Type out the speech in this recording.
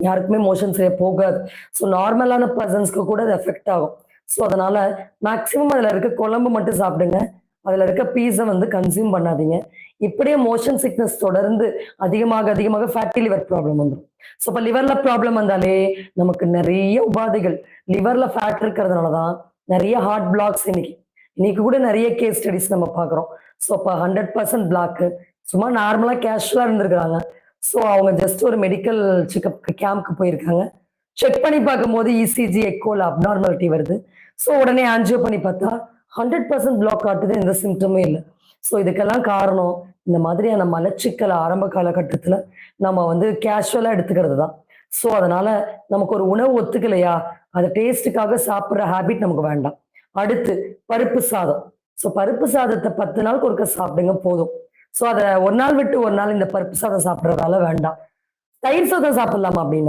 யாருக்குமே மோஷன் சரியா போகாது. ஸோ நார்மலான பெர்சன்ஸ்க்கு கூட அது எஃபெக்ட் ஆகும். ஸோ அதனால மேக்ஸிமம் அதுல இருக்க குழம்பு மட்டும் சாப்பிடுங்க. அதுல இருக்க பீஸ வந்து கன்சியூம் பண்ணாதீங்க. இப்படியே மோஷன் சிக்னஸ் தொடர்ந்து அதிகமாக ஃபேட்டி லிவர் ப்ராப்ளம் வந்துரும். ஸோ இப்ப லிவர்ல ப்ராப்ளம் வந்தாலே நமக்கு நெறைய உபாதைகள். லிவர்ல ஃபேட் இருக்கிறதுனால தான் நெறைய ஹார்ட் பிளாக்ஸ் இன்னைக்கு. இன்னைக்கு கூட நெறைய கேஸ் ஸ்டடீஸ் நம்ம பார்க்குறோம். ஸோ அப்ப 100% பிளாக்கு. சும்மா நார்மலா கேஷுவலா இருந்திருக்கிறாங்க. ஸோ அவங்க ஜஸ்ட் ஒரு மெடிக்கல் செக்கப்க்கு கேம்ப்க்கு போயிருக்காங்க. செக் பண்ணி பார்க்கும்போது இசிஜி, எக்கோல அப்நார்மாலிட்டி வருது. ஸோ உடனே ஆஞ்சியோ பண்ணி பார்த்தா 100% பிளாக் காட்டுது. எந்த சிம்ப்டமே இல்ல. ஸோ இதுக்கெல்லாம் காரணம் இந்த மாதிரியான மலச்சிக்கல் ஆரம்ப காலகட்டத்தில நம்ம வந்து கேஷுவலா எடுத்துக்கிறது தான். ஸோ அதனால நமக்கு ஒரு உணவு ஒத்துக்கலையா, அத டேஸ்ட்டுக்காக சாப்பிடுற ஹேபிட் நமக்கு வேண்டாம். அடுத்து பருப்பு சாதம். ஸோ பருப்பு சாதத்த 10 நாளுக்கு ஒருக்கா சாப்பிடுங்க போதும். ஸோ அத ஒரு நாள் விட்டு ஒரு நாள் இந்த பருப்பு சாதம் சாப்பிடுற வேல வேண்டாம். தயிர் சாதம் சாப்பிடலாமா அப்படின்னா